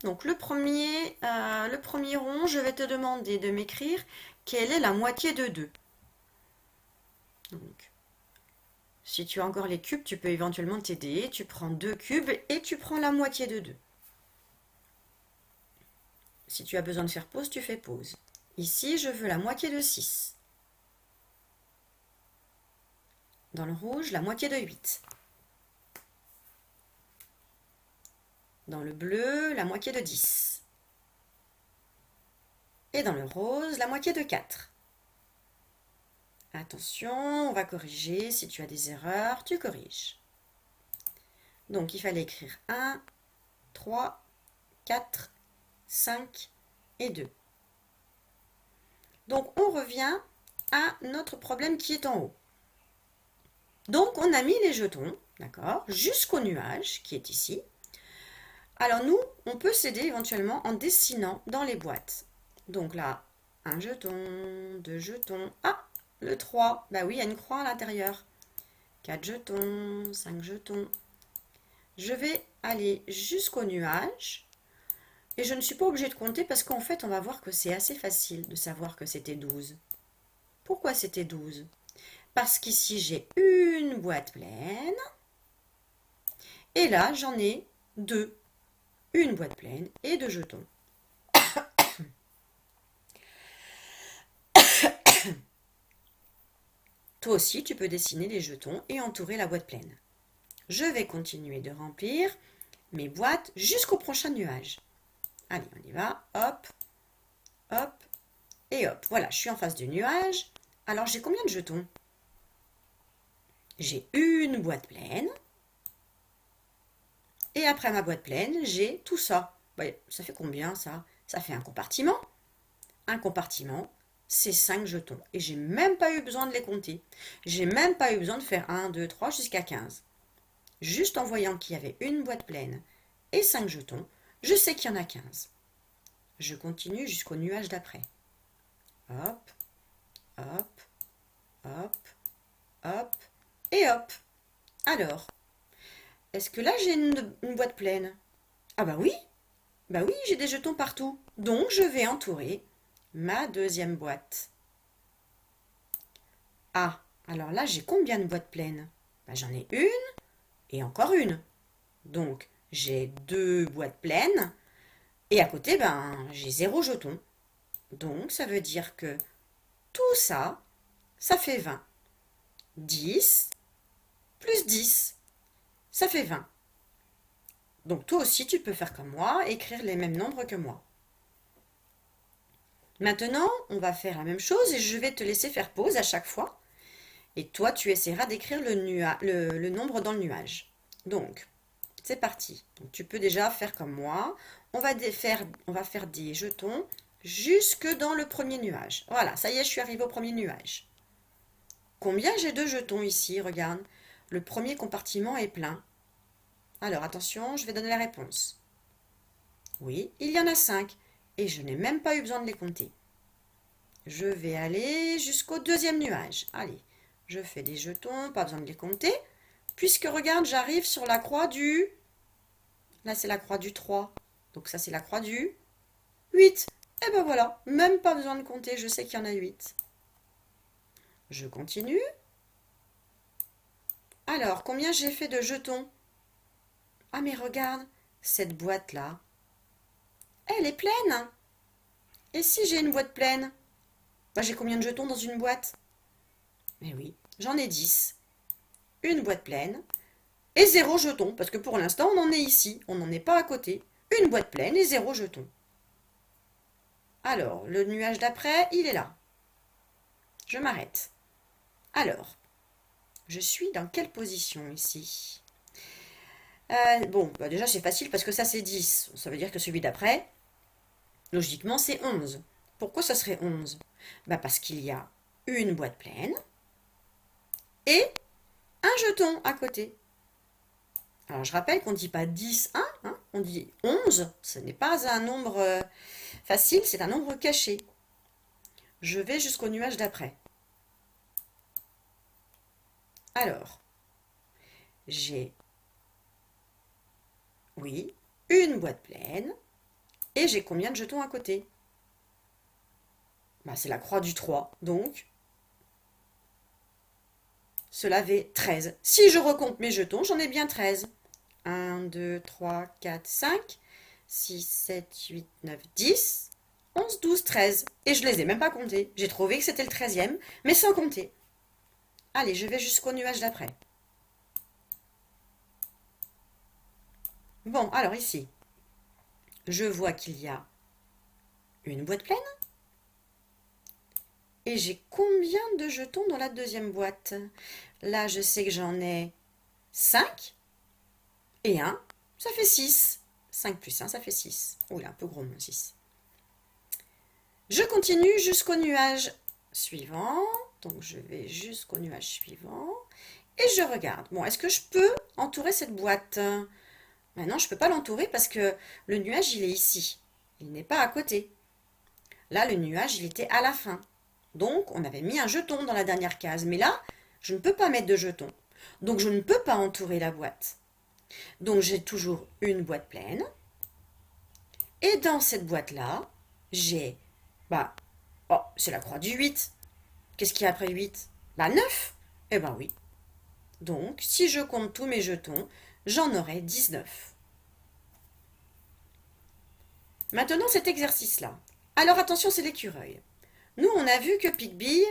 Donc le premier rond, je vais te demander de m'écrire quelle est la moitié de 2. Donc, si tu as encore les cubes, tu peux éventuellement t'aider. Tu prends 2 cubes et tu prends la moitié de 2. Si tu as besoin de faire pause, tu fais pause. Ici, je veux la moitié de 6. Dans le rouge, la moitié de 8. Dans le bleu, la moitié de 10. Et dans le rose, la moitié de 4. Attention, on va corriger. Si tu as des erreurs, tu corriges. Donc, il fallait écrire 1, 3, 4, 5 et 2. Donc, on revient à notre problème qui est en haut. Donc, on a mis les jetons, d'accord, jusqu'au nuage qui est ici. Alors, nous, on peut s'aider éventuellement en dessinant dans les boîtes. Donc là, un jeton, 2 jetons. Ah, le 3, bah oui, il y a une croix à l'intérieur. 4 jetons, 5 jetons. Je vais aller jusqu'au nuage. Et je ne suis pas obligée de compter parce qu'en fait, on va voir que c'est assez facile de savoir que c'était 12. Pourquoi c'était 12? Parce qu'ici, j'ai une boîte pleine. Et là, j'en ai 2. Une boîte pleine et 2 jetons. Toi aussi, tu peux dessiner les jetons et entourer la boîte pleine. Je vais continuer de remplir mes boîtes jusqu'au prochain nuage. Allez, on y va. Hop, hop et hop. Voilà, je suis en face du nuage. Alors, j'ai combien de jetons? J'ai une boîte pleine. Et après ma boîte pleine, j'ai tout ça. Ça fait combien ça? Ça fait un compartiment. Un compartiment, c'est 5 jetons. Et j'ai même pas eu besoin de les compter. J'ai même pas eu besoin de faire 1, 2, 3 jusqu'à 15. Juste en voyant qu'il y avait une boîte pleine et 5 jetons, je sais qu'il y en a 15. Je continue jusqu'au nuage d'après. Hop, hop, hop, hop et hop. Alors, est-ce que là j'ai une boîte pleine? Ah bah oui, j'ai des jetons partout. Donc je vais entourer ma deuxième boîte. Ah, alors là j'ai combien de boîtes pleines? Bah, j'en ai une et encore une. Donc j'ai 2 boîtes pleines et à côté j'ai 0 jeton. Donc ça veut dire que tout ça, ça fait 20. 10 plus 10, ça fait 20. Donc toi aussi tu peux faire comme moi, écrire les mêmes nombres que moi. Maintenant, on va faire la même chose et je vais te laisser faire pause à chaque fois. Et toi, tu essaieras d'écrire le nombre dans le nuage. Donc, c'est parti. Donc, tu peux déjà faire comme moi. On va faire des jetons jusque dans le premier nuage. Voilà, ça y est, je suis arrivée au premier nuage. Combien j'ai de jetons ici? Regarde. Le premier compartiment est plein. Alors, attention, je vais donner la réponse. Oui, il y en a 5. Et je n'ai même pas eu besoin de les compter. Je vais aller jusqu'au deuxième nuage. Allez, je fais des jetons, pas besoin de les compter. Puisque regarde, j'arrive sur la croix du... Là, c'est la croix du 3. Donc ça, c'est la croix du 8. Et ben voilà, même pas besoin de compter, je sais qu'il y en a 8. Je continue. Alors, combien j'ai fait de jetons? Ah mais regarde, cette boîte-là, elle est pleine. Et si j'ai une boîte pleine? J'ai combien de jetons dans une boîte? Mais oui, j'en ai 10. Une boîte pleine et 0 jeton, parce que pour l'instant, on en est ici, on n'en est pas à côté. Une boîte pleine et 0 jeton. Alors, le nuage d'après, il est là. Je m'arrête. Alors, je suis dans quelle position ici? Déjà c'est facile parce que ça c'est 10. Ça veut dire que celui d'après, logiquement, c'est 11. Pourquoi ça serait 11? Parce qu'il y a une boîte pleine et un jeton à côté. Alors je rappelle qu'on ne dit pas 10, 1, hein, on dit 11. Ce n'est pas un nombre facile, c'est un nombre caché. Je vais jusqu'au nuage d'après. Alors, j'ai, oui, une boîte pleine Et j'ai combien de jetons à côté? Bah, c'est la croix du 3. Donc, cela fait 13. Si je recompte mes jetons, j'en ai bien 13. 1, 2, 3, 4, 5, 6, 7, 8, 9, 10, 11, 12, 13. Et je ne les ai même pas comptés. J'ai trouvé que c'était le 13e, mais sans compter. Allez, je vais jusqu'au nuage d'après. Bon, alors ici, je vois qu'il y a une boîte pleine. Et j'ai combien de jetons dans la deuxième boîte? Là, je sais que j'en ai 5 et 1, ça fait 6. 5 plus 1, ça fait 6. Oh, il est un peu gros mon 6. Je continue jusqu'au nuage suivant. Donc, je vais jusqu'au nuage suivant. Et je regarde. Bon, est-ce que je peux entourer cette boîte? Maintenant, je ne peux pas l'entourer parce que le nuage, il est ici. Il n'est pas à côté. Là, le nuage, il était à la fin. Donc, on avait mis un jeton dans la dernière case. Mais là, je ne peux pas mettre de jeton. Donc, je ne peux pas entourer la boîte. Donc, j'ai toujours une boîte pleine. Et dans cette boîte-là, j'ai... Bah, oh, c'est la croix du 8. Qu'est-ce qu'il y a après 8? Bah, 9. Eh ben oui. Donc, si je compte tous mes jetons, j'en aurai 19. Maintenant, cet exercice-là. Alors, attention, c'est l'écureuil. Nous, on a vu que Pigby,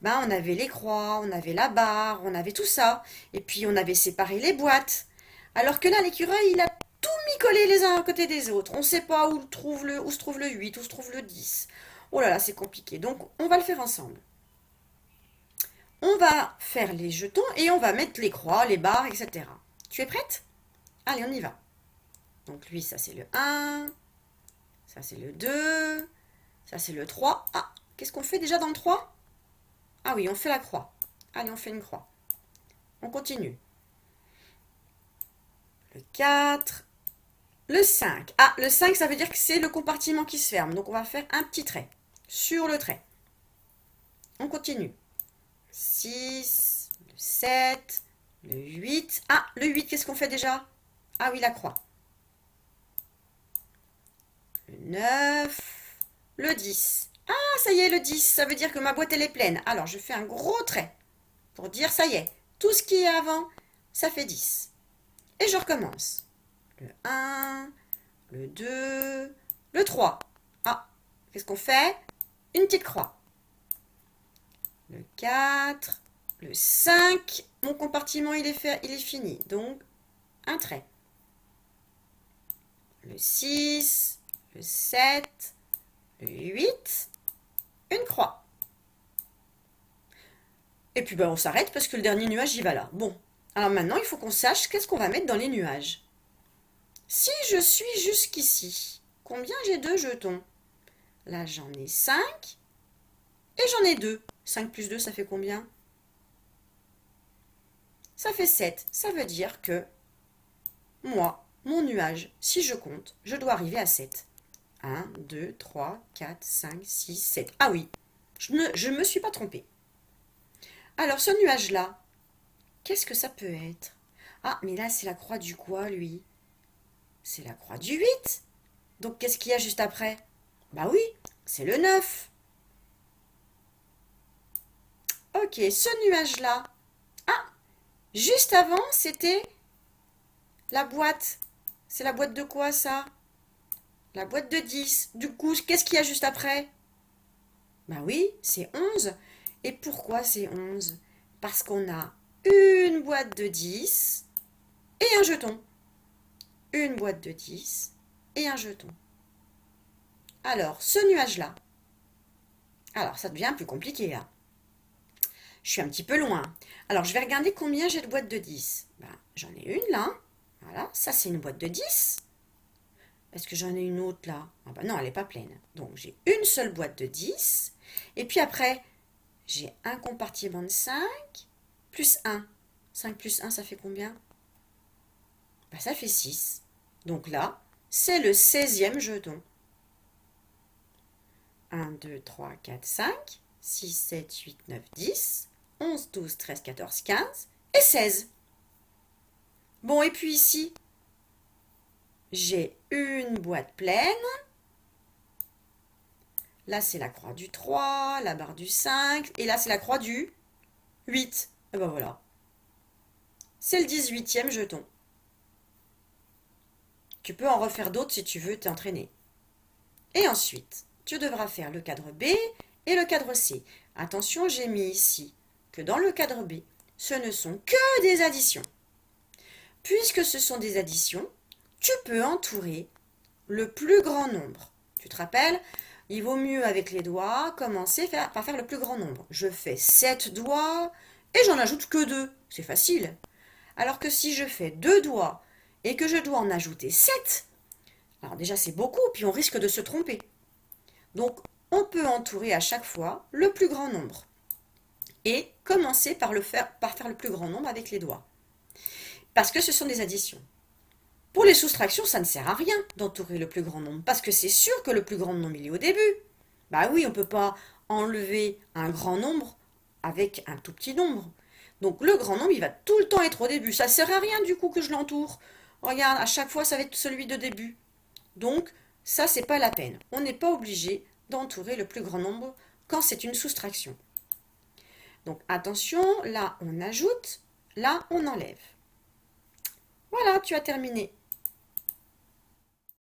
ben, on avait les croix, on avait la barre, on avait tout ça. Et puis, on avait séparé les boîtes. Alors que là, l'écureuil, il a tout mis collé les uns à côté des autres. On ne sait pas où se trouve le 8, où se trouve le 10. Oh là là, c'est compliqué. Donc, on va le faire ensemble. On va faire les jetons et on va mettre les croix, les barres, etc. Tu es prête? Allez, on y va. Donc, lui, ça, c'est le 1. Ça, c'est le 2. Ça, c'est le 3. Ah, qu'est-ce qu'on fait déjà dans le 3? Ah oui, on fait la croix. Allez, on fait une croix. On continue. Le 4. Le 5. Ah, le 5, ça veut dire que c'est le compartiment qui se ferme. Donc, on va faire un petit trait sur le trait. On continue. 6, le 7, le 8. Ah, le 8, qu'est-ce qu'on fait déjà? Ah oui, la croix. Le 9, le 10. Ah, ça y est, le 10, ça veut dire que ma boîte, elle est pleine. Alors, je fais un gros trait pour dire, ça y est, tout ce qui est avant, ça fait 10. Et je recommence. Le 1, le 2, le 3. Ah, qu'est-ce qu'on fait? Une petite croix. Le 4, le 5. Mon compartiment, il est fini. Donc, un trait. Le 6, le 7, le 8, une croix. Et puis, ben, on s'arrête parce que le dernier nuage, il va là. Bon, alors maintenant, il faut qu'on sache qu'est-ce qu'on va mettre dans les nuages. Si je suis jusqu'ici, combien j'ai de jetons? Là, j'en ai 5 et j'en ai 2. 5 plus 2, ça fait combien? Ça fait 7. Ça veut dire que moi, mon nuage, si je compte, je dois arriver à 7. 1, 2, 3, 4, 5, 6, 7. Ah oui, je ne me suis pas trompée. Alors, ce nuage-là, qu'est-ce que ça peut être? Ah, mais là, c'est la croix du quoi, lui? C'est la croix du 8. Donc, qu'est-ce qu'il y a juste après? Bah oui, c'est le 9. Ok, ce nuage-là. Ah, juste avant, c'était la boîte. C'est la boîte de quoi, ça? La boîte de 10. Du coup, qu'est-ce qu'il y a juste après? Bah oui, c'est 11. Et pourquoi c'est 11? Parce qu'on a une boîte de 10 et un jeton. Une boîte de 10 et un jeton. Alors, ce nuage-là. Alors, ça devient plus compliqué, là. Je suis un petit peu loin. Alors, je vais regarder combien j'ai de boîtes de 10. Ben, j'en ai une, là. Voilà, ça, c'est une boîte de 10. Est-ce que j'en ai une autre, là? Ah ben non, elle n'est pas pleine. Donc, j'ai une seule boîte de 10. Et puis après, j'ai un compartiment de 5 plus 1. 5 plus 1, ça fait combien? Ben, ça fait 6. Donc là, c'est le 16e jeton. 1, 2, 3, 4, 5, 6, 7, 8, 9, 10, 11, 12, 13, 14, 15 et 16. Bon, et puis ici, j'ai une boîte pleine Là, c'est la croix du 3, la barre du 5, et là, c'est la croix du 8. Et ben voilà. C'est le 18e jeton. Tu peux en refaire d'autres si tu veux t'entraîner. Et ensuite, tu devras faire le cadre B et le cadre C. Attention, j'ai mis ici que dans le cadre B, ce ne sont que des additions. Puisque ce sont des additions, tu peux entourer le plus grand nombre. Tu te rappelles, il vaut mieux avec les doigts commencer par faire le plus grand nombre. Je fais 7 doigts et j'en ajoute que 2. C'est facile. Alors que si je fais 2 doigts et que je dois en ajouter 7, alors déjà c'est beaucoup, puis on risque de se tromper. Donc on peut entourer à chaque fois le plus grand nombre. Et commencer par faire le plus grand nombre avec les doigts. Parce que ce sont des additions. Pour les soustractions, ça ne sert à rien d'entourer le plus grand nombre, parce que c'est sûr que le plus grand nombre il est au début. Bah oui, on ne peut pas enlever un grand nombre avec un tout petit nombre. Donc le grand nombre, il va tout le temps être au début. Ça ne sert à rien du coup que je l'entoure. Regarde, à chaque fois, ça va être celui de début. Donc ça, c'est pas la peine. On n'est pas obligé d'entourer le plus grand nombre quand c'est une soustraction. Donc attention, là on ajoute, là on enlève. Voilà, tu as terminé.